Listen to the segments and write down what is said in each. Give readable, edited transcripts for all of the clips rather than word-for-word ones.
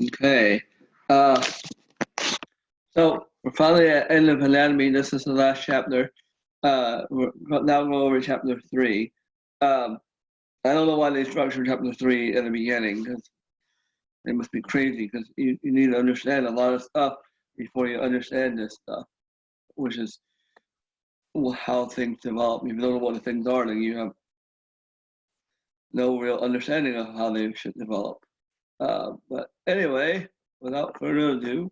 Okay. So we're finally at end of anatomy. This is the last chapter. We're now going over chapter 3. I don't know why they structured chapter 3 in the beginning, because they must be crazy, because you need to understand a lot of stuff before you understand this stuff, which is how things develop. If you don't know what the things are, then you have no real understanding of how they should develop. But anyway, without further ado,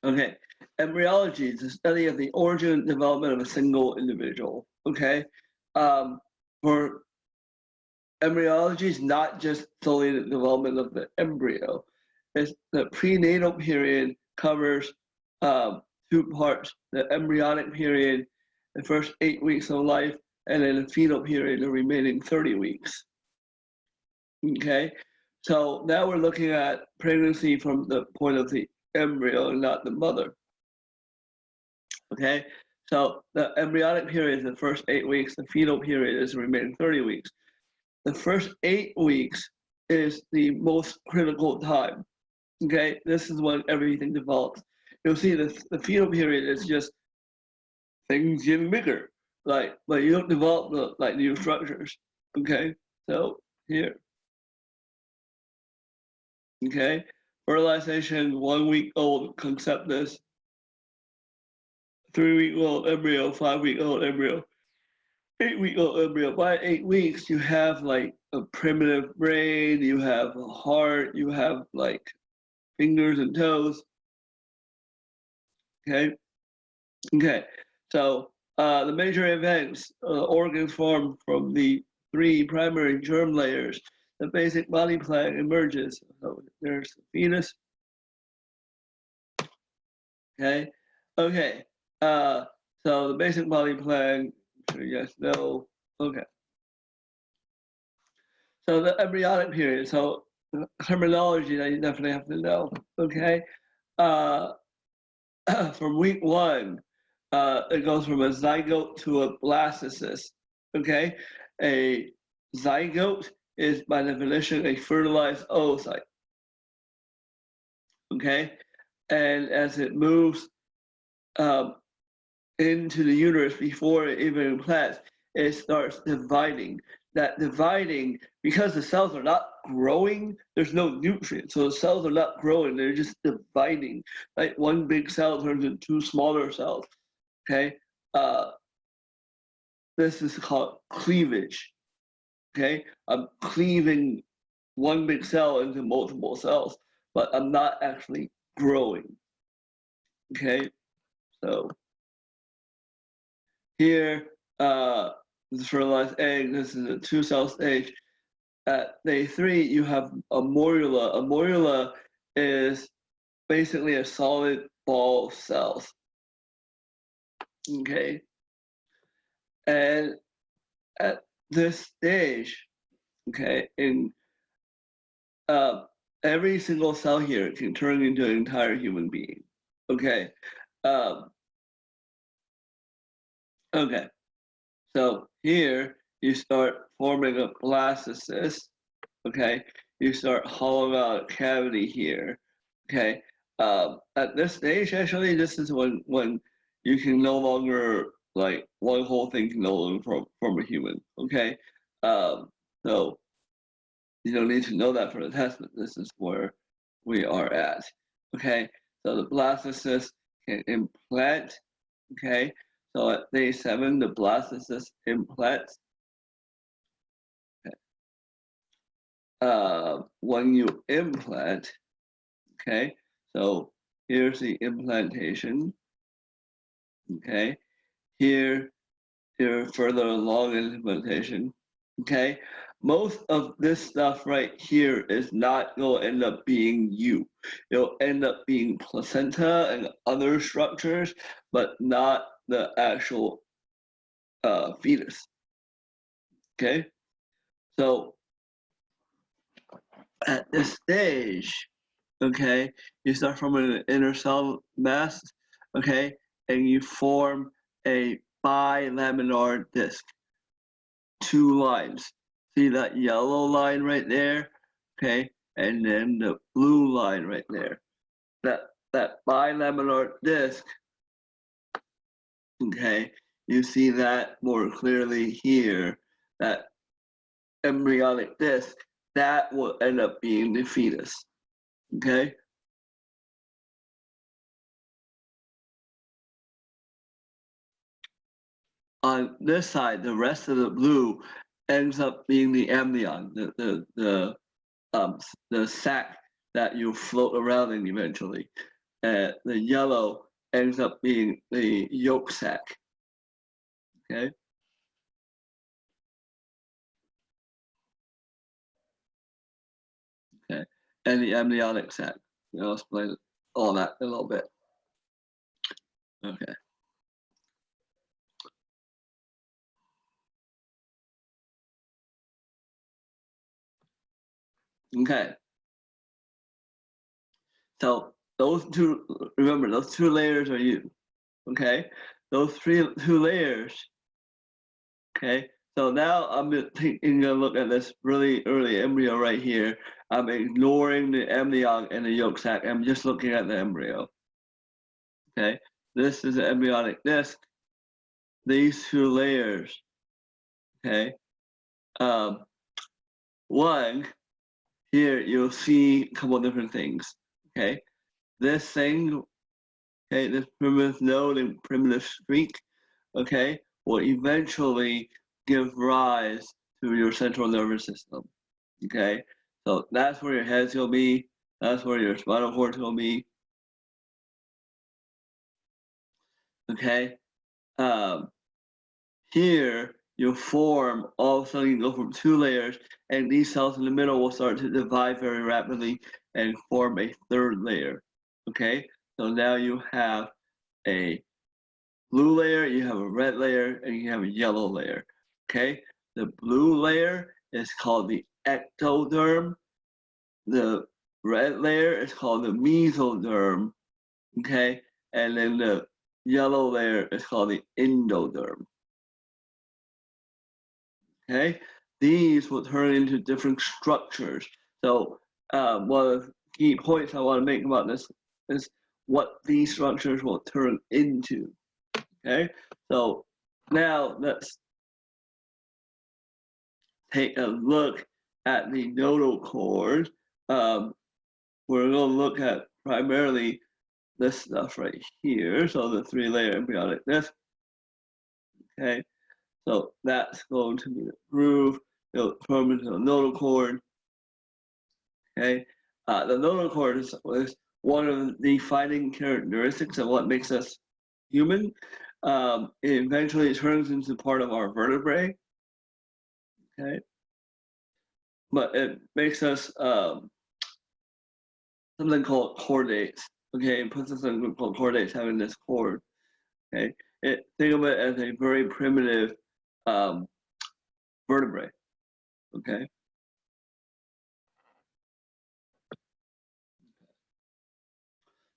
okay, embryology is the study of the origin and development of a single individual. Okay, for embryology is not just solely the development of the embryo. It's the prenatal period covers two parts: the embryonic period, the first 8 weeks of life, and then the fetal period, the remaining 30 weeks. Okay, so now we're looking at pregnancy from the point of the embryo, not the mother. Okay, so the embryonic period is the first 8 weeks, the fetal period is the remaining 30 weeks. The first 8 weeks is the most critical time. Okay, this is when everything develops. You'll see the fetal period is just things getting bigger, but you don't develop the new structures. Okay, so here. Okay, fertilization, 1 week old conceptus, 3-week-old embryo, 5-week-old embryo, 8-week-old embryo. By 8 weeks, you have like a primitive brain, you have a heart, you have like fingers and toes. Okay. So the major events, organs formed from the 3 primary germ layers. The basic body plan emerges. So there's the fetus. Okay. So the basic body plan. I'm sure you guys know. Okay. So the embryonic period. So terminology that you definitely have to know. Okay. From week 1, it goes from a zygote to a blastocyst. Okay, a zygote is by definition a fertilized oocyte. Okay, and as it moves into the uterus before it even implants, it starts dividing. That dividing, because the cells are not growing, there's no nutrients. So the cells are not growing, they're just dividing. Like one big cell turns into 2 smaller cells. Okay, this is called cleavage. Okay, I'm cleaving one big cell into multiple cells, but I'm not actually growing. Okay, so here, the fertilized egg, this is a 2-cell stage. At day 3, you have a morula. A morula is basically a solid ball of cells. Okay, and at this stage, okay, in every single cell here can turn into an entire human being. Okay, okay. So here you start forming a blastocyst. Okay, you start hollowing out a cavity here. Okay, at this stage, actually, this is when you can no longer like one whole thing can no longer form a human. Okay, so you don't need to know that for the test, but this is where we are at. Okay, so the blastocyst can implant. Okay, so at day 7, the blastocyst implants. When you implant, okay, so here's the implantation. Okay, here you're further along in implantation. Okay, most of this stuff right here is not going to end up being you. It'll end up being placenta and other structures, but not the actual fetus. Okay, so at this stage, okay, you start from an inner cell mass, okay, and you form a bilaminar disc. two lines. See that yellow line right there? Okay, and then the blue line right there. That bilaminar disc, okay, you see that more clearly here. That embryonic disc, that will end up being the fetus. Okay? On this side, the rest of the blue ends up being the embryon, the sac that you float around in eventually. The yellow ends up being the yolk sac. Okay. Okay. And the embryonic sac. I'll explain all that in a little bit. Okay. Okay. So those two, remember, those two layers are you. Okay. Those two layers. Okay. So now I'm taking a look at this really early embryo right here. I'm ignoring the embryon and the yolk sac. I'm just looking at the embryo. Okay. This is the embryonic disc. These two layers. Okay. One, here you'll see a couple of different things. Okay. This thing, okay, this primitive node and primitive streak, okay, will eventually give rise to your central nervous system. Okay. So that's where your head's gonna be, that's where your spinal cord's gonna be. Okay. Here you form, all of a sudden you go from two layers, and these cells in the middle will start to divide very rapidly and form a third layer. Okay, so now you have a blue layer, you have a red layer, and you have a yellow layer. Okay, the blue layer is called the ectoderm. The red layer is called the mesoderm. Okay, and then the yellow layer is called the endoderm. Okay, these will turn into different structures. So one of the key points I want to make about this is what these structures will turn into. Okay, so now let's take a look at the notochord. We're going to look at primarily this stuff right here. So the three-layer embryonic disc. Okay, so that's going to be the groove. It'll form into a notochord. Okay, the notochord is one of the defining characteristics of what makes us human. It eventually turns into part of our vertebrae. Okay, but it makes us something called chordates. Okay, it puts us in a group called chordates, having this cord. Okay, think of it as a very primitive vertebrae. Okay.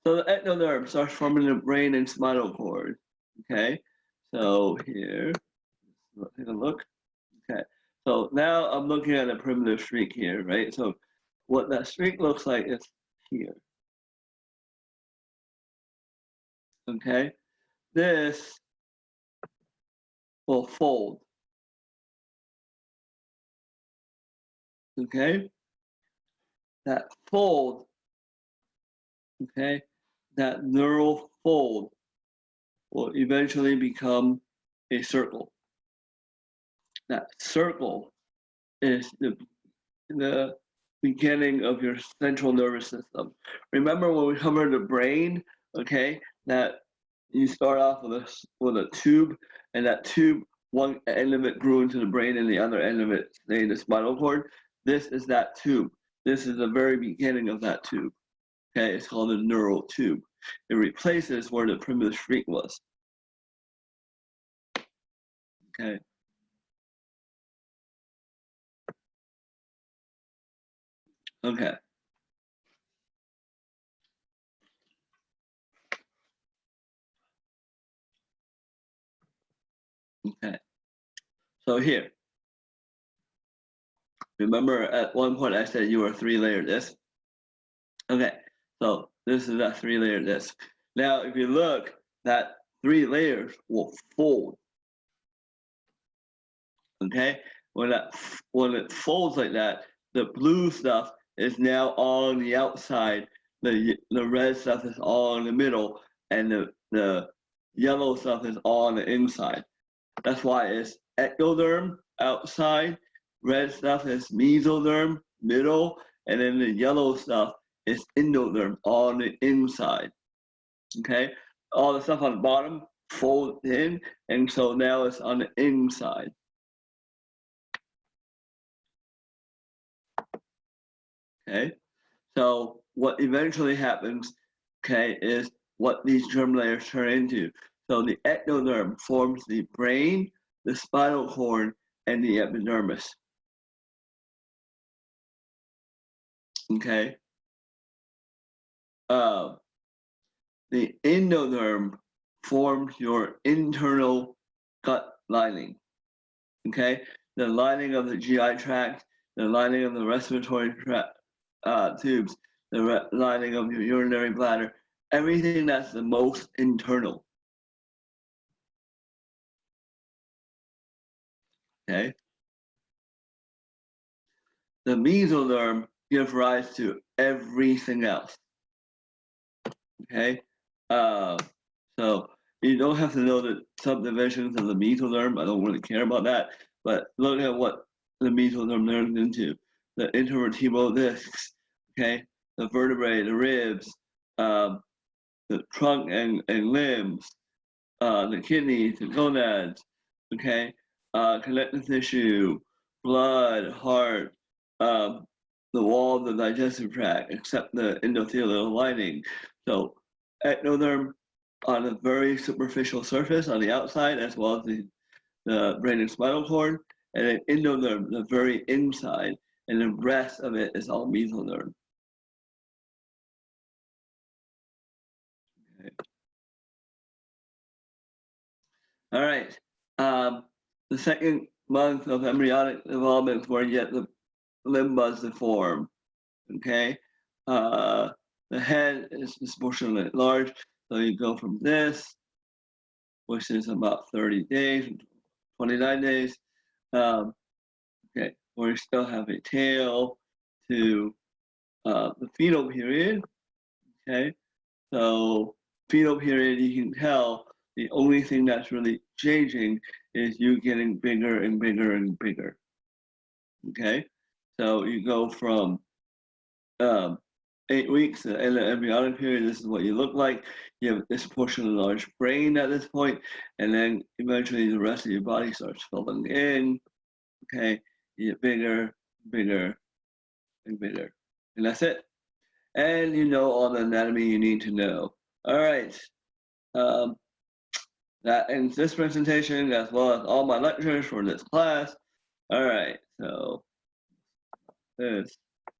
So the ectoderm starts forming the brain and spinal cord. Okay, so here, take a look. Okay, so now I'm looking at a primitive streak here, right? So what that streak looks like is here. Okay, this will fold. Okay, that fold, okay, that neural fold will eventually become a circle. That circle is the beginning of your central nervous system. Remember when we covered the brain, okay, that you start off with a tube, and that tube, one end of it grew into the brain and the other end of it stayed in the spinal cord. This is that tube. This is the very beginning of that tube. Okay, it's called the neural tube. It replaces where the primitive streak was. Okay. Okay. Okay. So here, Remember at one point I said you were a three-layered disc? Okay, so this is a three-layered disc. Now, if you look, that 3 layers will fold. Okay, when it folds like that, the blue stuff is now on the outside, the red stuff is all in the middle, and the yellow stuff is all on the inside. That's why it's ectoderm outside, red stuff is mesoderm middle, and then the yellow stuff is endoderm on the inside. Okay, all the stuff on the bottom folds in, and so now it's on the inside. Okay, so what eventually happens, okay, is what these germ layers turn into. So the ectoderm forms the brain, the spinal cord, and the epidermis. Okay. The endoderm forms your internal gut lining. Okay, the lining of the GI tract, the lining of the respiratory tract, tubes, the lining of your urinary bladder, everything that's the most internal. Okay. The mesoderm gives rise to everything else. Okay. So you don't have to know the subdivisions of the mesoderm. I don't really care about that. But look at what the mesoderm turns into. The intervertebral discs, okay? The vertebrae, the ribs, the trunk and limbs, the kidneys, the gonads, okay? Connective tissue, blood, heart, the wall of the digestive tract, except the endothelial lining. So ectoderm on a very superficial surface on the outside, as well as the brain and spinal cord, and then endoderm, the very inside, and the rest of it is all mesoderm. Okay. All right. The second month of embryonic development is where you get the limb buds to form. Okay. The head is disproportionately large, so you go from this, which is about 30 days, 29 days. Okay, we still have a tail to the fetal period. Okay, so fetal period, you can tell the only thing that's really changing is you getting bigger and bigger and bigger. Okay, so you go from 8 weeks in the embryonic period. This is what you look like. You have a disproportionately large brain at this point, and then eventually the rest of your body starts filling in. Okay, you get bigger, bigger, and bigger, and that's it. And you know all the anatomy you need to know. All right, that ends this presentation as well as all my lectures for this class. All right, so this.